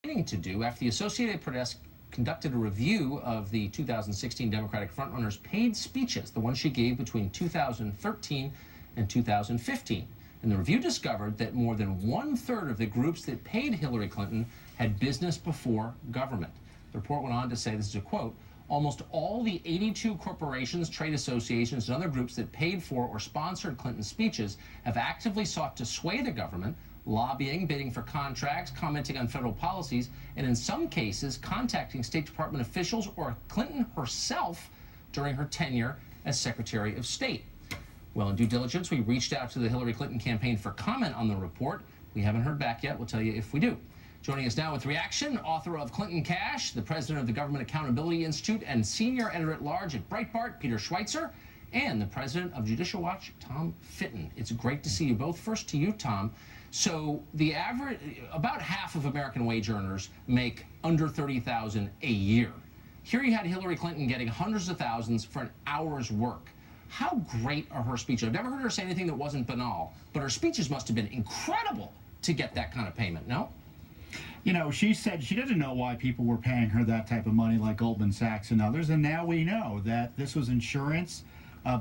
to do after the Associated Press conducted a review of the 2016 Democratic frontrunner's paid speeches, the ones she gave between 2013 and 2015. And the review discovered that more than 1/3 of the groups that paid Hillary Clinton had business before government. The report went on to say, this is a quote, almost all the 82 corporations, trade associations, and other groups that paid for or sponsored Clinton's speeches have actively sought to sway the government, lobbying, bidding for contracts, commenting on federal policies, and in some cases, contacting State Department officials or Clinton herself during her tenure as Secretary of State. Well, in due diligence, we reached out to the Hillary Clinton campaign for comment on the report. We haven't heard back yet. We'll tell you if we do. Joining us now with reaction, author of Clinton Cash, the president of the Government Accountability Institute, and senior editor-at-large at Breitbart, Peter Schweizer, and the president of Judicial Watch, Tom Fitton. It's great to see you both. First to you, Tom. So the average, about half of American wage earners make under $30,000 a year. Here you had Hillary Clinton getting hundreds of thousands for an hour's work. How great are her speeches? I've never heard her say anything that wasn't banal, but her speeches must have been incredible to get that kind of payment, no? You know, she said she doesn't know why people were paying her that type of money like Goldman Sachs and others, and now we know that this was insurance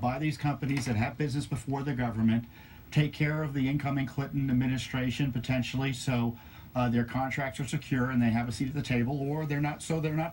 by these companies that have business before the government, take care of the incoming Clinton administration potentially, so their contracts are secure and they have a seat at the table, or they're not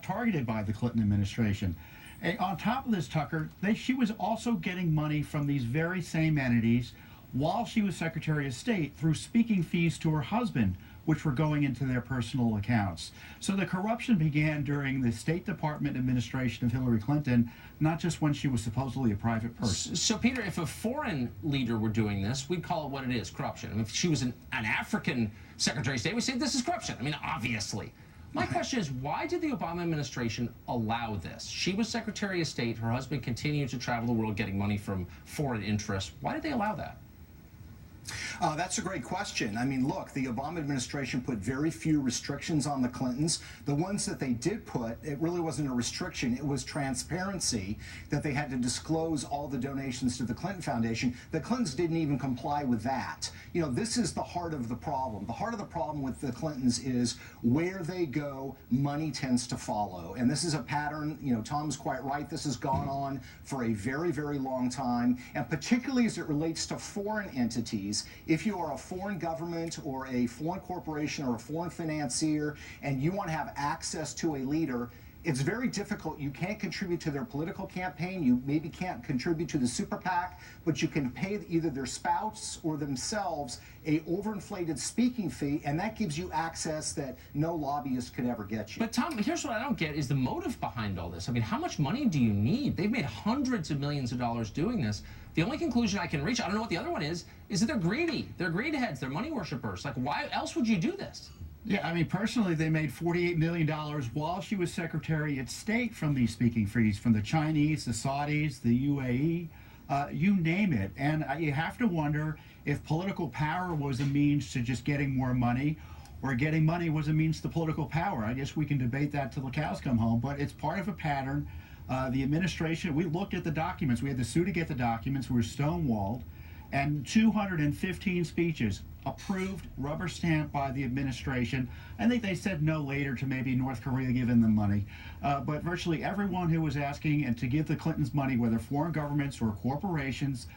targeted by the Clinton administration. And on top of this, Tucker, she was also getting money from these very same entities while she was Secretary of State through speaking fees to her husband, which were going into their personal accounts. So the corruption began during the State Department administration of Hillary Clinton, not just when she was supposedly a private person. So, Peter, if a foreign leader were doing this, we'd call it what it is, corruption. I mean, if she was an African Secretary of State, we'd say this is corruption. I mean, obviously. My question is, why did the Obama administration allow this? She was Secretary of State. Her husband continued to travel the world getting money from foreign interests. Why did they allow that? That's a great question. I mean, look, the Obama administration put very few restrictions on the Clintons. The ones that they did put, it really wasn't a restriction. It was transparency, that they had to disclose all the donations to the Clinton Foundation. The Clintons didn't even comply with that. You know, this is the heart of the problem. The heart of the problem with the Clintons is where they go, money tends to follow. And this is a pattern, you know, Tom's quite right. This has gone on for a very, very long time. And particularly as it relates to foreign entities, if you are a foreign government or a foreign corporation or a foreign financier and you want to have access to a leader, it's very difficult. You can't contribute to their political campaign. You maybe can't contribute to the super PAC, but you can pay either their spouse or themselves a overinflated speaking fee, and that gives you access that no lobbyist could ever get you. But Tom, here's what I don't get is the motive behind all this. I mean, how much money do you need? They've made hundreds of millions of dollars doing this. The only conclusion I can reach, I don't know what the other one is that they're greedy. They're greed heads. They're money worshipers. Like, why else would you do this? Yeah, I mean, personally, they made $48 million while she was Secretary of State from these speaking fees, from the Chinese, the Saudis, the UAE, you name it. And you have to wonder if political power was a means to just getting more money, or getting money was a means to political power. I guess we can debate that till the cows come home, but it's part of a pattern. The administration, we looked at the documents. We had to sue to get the documents. We were stonewalled. And 215 speeches approved, rubber stamped by the administration. I think they said no later to maybe North Korea giving them money. But virtually everyone who was asking and to give the Clintons money, whether foreign governments or corporations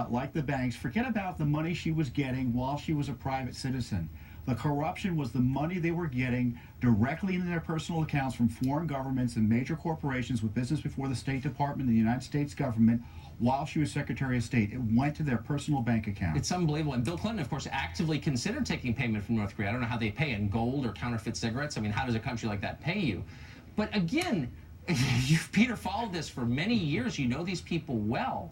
like the banks, forget about the money she was getting while she was a private citizen. The corruption was the money they were getting directly into their personal accounts from foreign governments and major corporations with business before the State Department and the United States government while she was Secretary of State. It went to their personal bank account. It's unbelievable. And Bill Clinton, of course, actively considered taking payment from North Korea. I don't know how they pay in gold or counterfeit cigarettes. I mean, how does a country like that pay you? But again, you've, Peter, followed this for many years. You know these people well.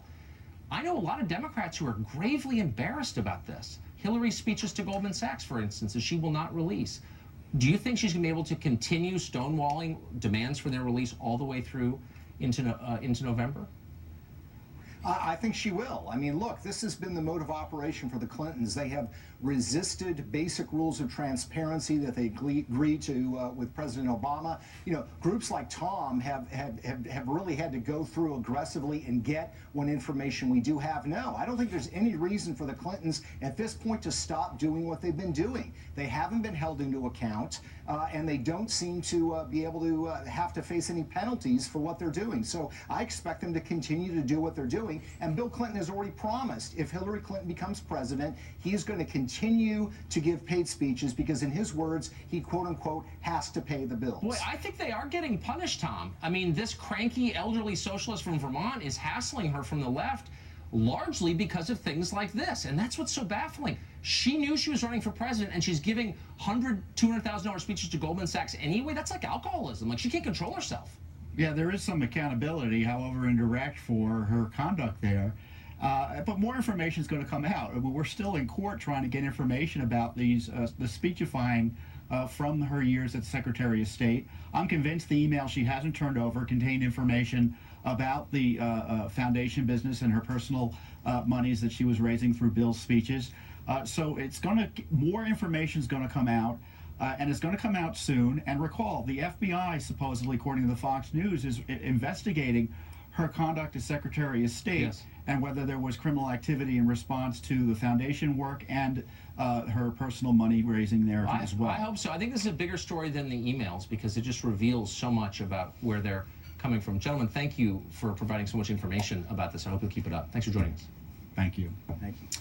I know a lot of Democrats who are gravely embarrassed about this. Hillary's speeches to Goldman Sachs, for instance, that she will not release. Do you think she's going to be able to continue stonewalling demands for their release all the way through into November? I think she will. I mean, look, this has been the mode of operation for the Clintons. They have resisted basic rules of transparency that they agreed to with President Obama. You know, groups like Tom have really had to go through aggressively and get what information we do have. No, I don't think there's any reason for the Clintons at this point to stop doing what they've been doing. They haven't been held into account. and they don't seem to be able to have to face any penalties for what they're doing. So I expect them to continue to do what they're doing. And Bill Clinton has already promised if Hillary Clinton becomes president, he's going to continue to give paid speeches because, in his words, he quote-unquote has to pay the bills. Boy, I think they are getting punished, Tom. I mean, this cranky elderly socialist from Vermont is hassling her from the left largely because of things like this. And that's what's so baffling. She knew she was running for president, and she's giving $100,000, $200,000 speeches to Goldman Sachs anyway. That's like alcoholism. Like, she can't control herself. Yeah, there is some accountability, however indirect, for her conduct there. But more information is going to come out. We're still in court trying to get information about these the speechifying from her years as Secretary of State. I'm convinced the email she hasn't turned over contained information about the foundation business and her personal monies that she was raising through Bill's speeches. So it's going to, more information is going to come out, and it's going to come out soon. And recall, the FBI, supposedly, according to the Fox News, is investigating her conduct as Secretary of State, yes, and whether there was criminal activity in response to the foundation work and her personal money raising there as well. I hope so. I think this is a bigger story than the emails because it just reveals so much about where they're coming from. Gentlemen, thank you for providing so much information about this. I hope you'll keep it up. Thanks for joining us. Thank you. Thank you.